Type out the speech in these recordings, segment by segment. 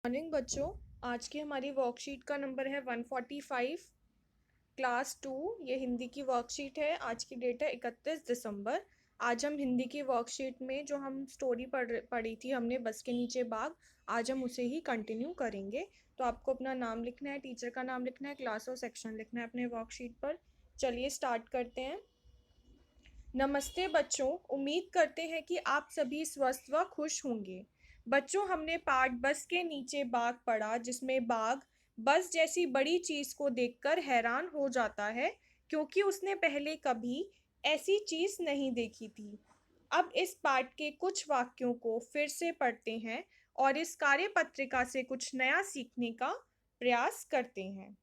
Morning बच्चों। आज की हमारी वर्कशीट का नंबर है 145, क्लास 2। ये हिंदी की वर्कशीट है। आज की डेट है 31 दिसंबर। आज हम हिंदी की वर्कशीट में जो हम स्टोरी पढ़ी थी हमने, बस के नीचे बाग, आज हम उसे ही कंटिन्यू करेंगे। तो आपको अपना नाम लिखना है, टीचर का नाम लिखना है, क्लास और सेक्शन लिखना है अपने वर्कशीट पर। चलिए स्टार्ट करते हैं। नमस्ते बच्चों, उम्मीद करते हैं कि आप सभी स्वस्थ व खुश होंगे। बच्चों, हमने पाठ बस के नीचे बाघ पढ़ा, जिसमें बाघ बस जैसी बड़ी चीज को देखकर हैरान हो जाता है, क्योंकि उसने पहले कभी ऐसी चीज नहीं देखी थी। अब इस पाठ के कुछ वाक्यों को फिर से पढ़ते हैं और इस कार्य पत्रिका से कुछ नया सीखने का प्रयास करते हैं।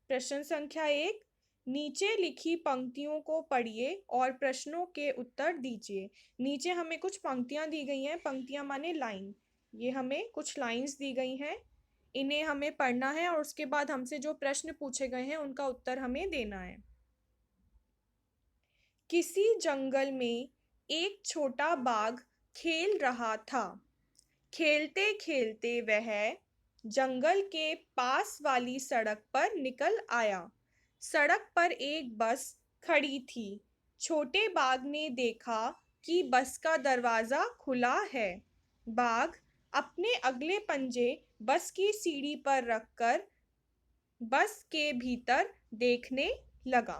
प्रश्न संख्या 1, नीचे लिखी पंक्तियों को पढ़िए और प्रश्नों के उत्तर दीजिए। नीचे हमें कुछ पंक्तियां दी गई हैं। पंक्तियां माने लाइन। ये हमें कुछ लाइंस दी गई हैं, इन्हें हमें पढ़ना है और उसके बाद हमसे जो प्रश्न पूछे गए हैं उनका उत्तर हमें देना है। किसी जंगल में एक छोटा बाघ खेल रहा था। खेलते खेलते वह जंगल के पास वाली सड़क पर निकल आया। सड़क पर एक बस खड़ी थी। छोटे बाघ ने देखा कि बस का दरवाजा खुला है। बाघ अपने अगले पंजे बस की सीढ़ी पर रखकर बस के भीतर देखने लगा।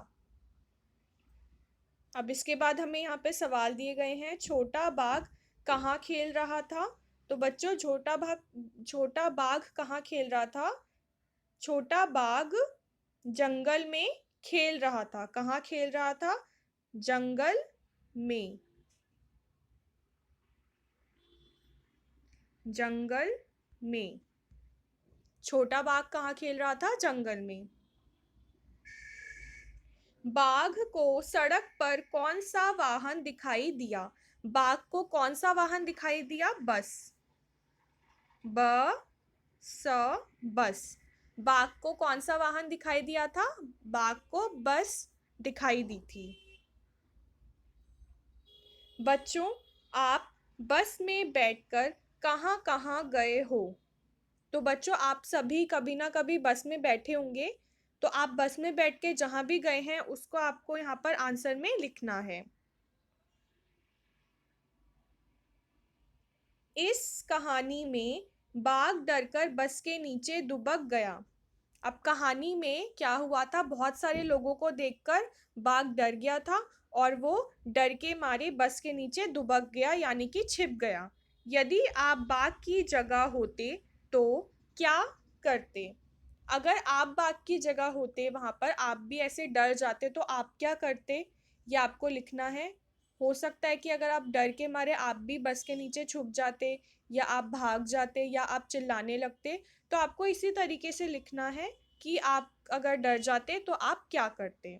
अब इसके बाद हमें यहाँ पे सवाल दिए गए हैं। छोटा बाघ कहाँ खेल रहा था? तो बच्चों, छोटा बाघ कहाँ खेल रहा था? छोटा बाघ जंगल में खेल रहा था। कहाँ खेल रहा था? जंगल में। जंगल में। छोटा बाघ कहाँ खेल रहा था? जंगल में। बाघ को सड़क पर कौन सा वाहन दिखाई दिया? बाघ को कौन सा वाहन दिखाई दिया? बस। बस। बाघ को कौन सा वाहन दिखाई दिया था? बाघ को बस दिखाई दी थी। बच्चों, आप बस में बैठकर कहाँ कहाँ गए हो? तो बच्चों, आप सभी कभी ना कभी बस में बैठे होंगे। तो आप बस में बैठ के जहां भी गए हैं उसको आपको यहाँ पर आंसर में लिखना है। इस कहानी में बाघ डरकर बस के नीचे दुबक गया। अब कहानी में क्या हुआ था? बहुत सारे लोगों को देखकर बाघ डर गया था और वो डर के मारे बस के नीचे दुबक गया, यानी कि छिप गया। यदि आप बाघ की जगह होते तो क्या करते? अगर आप बाघ की जगह होते, वहां पर आप भी ऐसे डर जाते, तो आप क्या करते? ये आपको लिखना है। हो सकता है कि अगर आप डर के मारे आप भी बस के नीचे छुप जाते, या आप भाग जाते, या आप चिल्लाने लगते। तो आपको इसी तरीके से लिखना है कि आप अगर डर जाते तो आप क्या करते।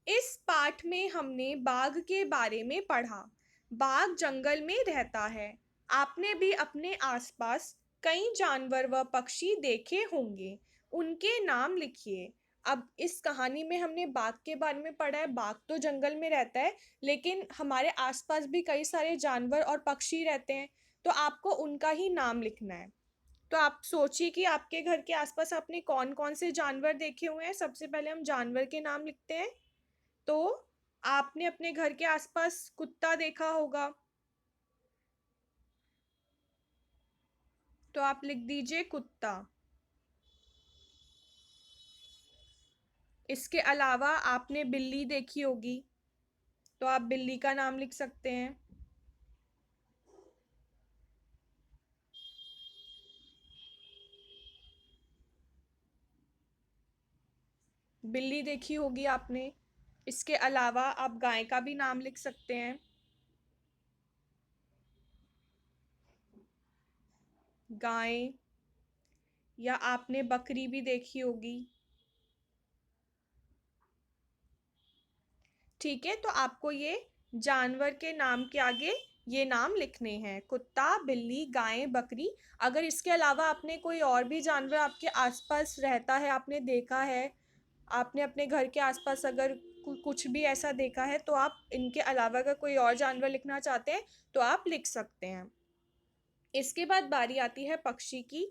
इस पाठ में हमने बाघ के बारे में पढ़ा। बाघ जंगल में रहता है। आपने भी अपने आसपास कई जानवर व पक्षी देखे होंगे, उनके नाम लिखिए। अब इस कहानी में हमने बाघ के बारे में पढ़ा है। बाघ तो जंगल में रहता है, लेकिन हमारे आसपास भी कई सारे जानवर और पक्षी रहते हैं, तो आपको उनका ही नाम लिखना है। तो आप सोचिए कि आपके घर के आसपास आपने कौन कौन से जानवर देखे हुए हैं। सबसे पहले हम जानवर के नाम लिखते हैं। तो आपने अपने घर के आसपास कुत्ता देखा होगा, तो आप लिख दीजिए कुत्ता। इसके अलावा आपने बिल्ली देखी होगी, तो आप बिल्ली का नाम लिख सकते हैं। बिल्ली देखी होगी आपने। इसके अलावा आप गाय का भी नाम लिख सकते हैं। गाय। या आपने बकरी भी देखी होगी। ठीक है, तो आपको ये जानवर के नाम के आगे ये नाम लिखने हैं: कुत्ता, बिल्ली, गाय, बकरी। अगर इसके अलावा आपने कोई और भी जानवर आपके आसपास रहता है, आपने देखा है, आपने अपने घर के आसपास अगर कुछ भी ऐसा देखा है, तो आप इनके अलावा अगर कोई और जानवर लिखना चाहते हैं तो आप लिख सकते हैं। इसके बाद बारी आती है पक्षी की।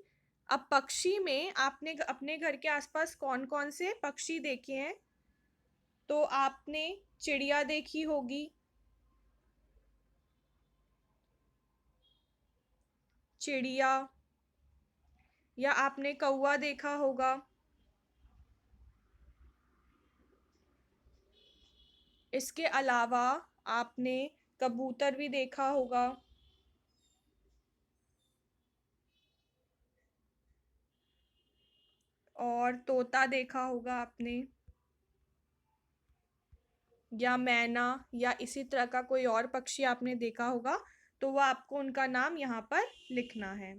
अब पक्षी में आपने अपने घर के आसपास कौन कौन से पक्षी देखे हैं? तो आपने चिड़िया देखी होगी, चिड़िया, या आपने कौवा देखा होगा। इसके अलावा आपने कबूतर भी देखा होगा, और तोता देखा होगा आपने, या मैना, या इसी तरह का कोई और पक्षी आपने देखा होगा। तो वो आपको उनका नाम यहाँ पर लिखना है।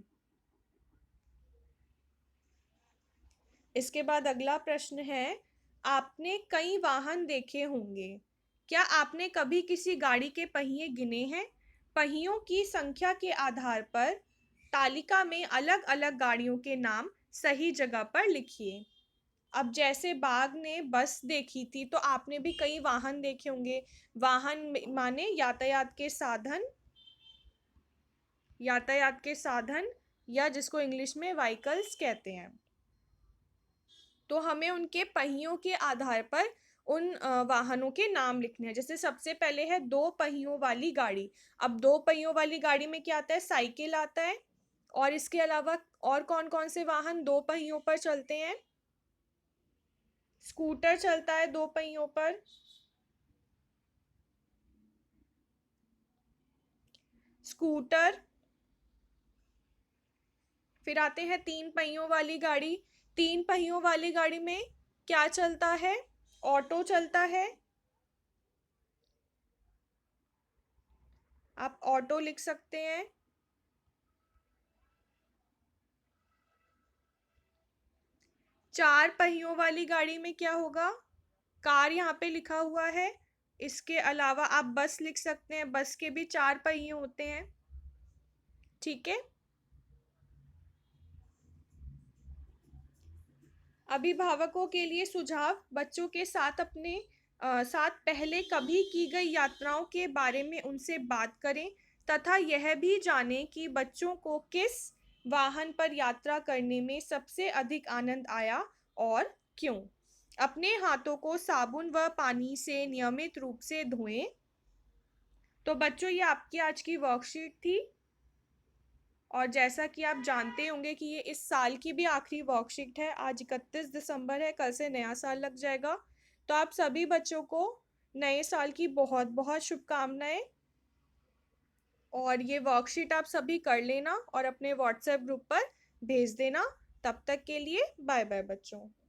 इसके बाद अगला प्रश्न है, आपने कई वाहन देखे होंगे, क्या आपने कभी किसी गाड़ी के पहिए गिने हैं? पहियों की संख्या के आधार पर तालिका में अलग अलग गाड़ियों के नाम सही जगह पर लिखिए। अब जैसे बाघ ने बस देखी थी, तो आपने भी कई वाहन देखे होंगे। वाहन माने यातायात के साधन, यातायात के साधन, या जिसको इंग्लिश में व्हीकल्स कहते हैं। तो हमें उनके पहियों के आधार पर उन वाहनों के नाम लिखने हैं। जैसे सबसे पहले है दो पहियों वाली गाड़ी। अब दो पहियों वाली गाड़ी में क्या आता है? साइकिल आता है। और इसके अलावा और कौन कौन से वाहन दो पहियों पर चलते हैं? स्कूटर चलता है दो पहियों पर, स्कूटर। फिर आते हैं तीन पहियों वाली गाड़ी। तीन पहियों वाली गाड़ी में क्या चलता है? ऑटो चलता है। आप ऑटो लिख सकते हैं। चार पहियों वाली गाड़ी में क्या होगा? कार यहाँ पे लिखा हुआ है। इसके अलावा आप बस लिख सकते हैं, बस के भी चार पहिए होते हैं। ठीक है। अभिभावकों के लिए सुझाव, बच्चों के साथ अपने साथ पहले कभी की गई यात्राओं के बारे में उनसे बात करें, तथा यह भी जानें कि बच्चों को किस वाहन पर यात्रा करने में सबसे अधिक आनंद आया और क्यों। अपने हाथों को साबुन व पानी से नियमित रूप से धोएं। तो बच्चों, ये आपकी आज की वर्कशीट थी। और जैसा कि आप जानते होंगे कि ये इस साल की भी आखिरी वर्कशीट है। आज 31 दिसंबर है, कल से नया साल लग जाएगा। तो आप सभी बच्चों को नए साल की बहुत बहुत शुभकामनाएं। और ये वर्कशीट आप सभी कर लेना और अपने व्हाट्सएप ग्रुप पर भेज देना। तब तक के लिए बाय बाय बच्चों।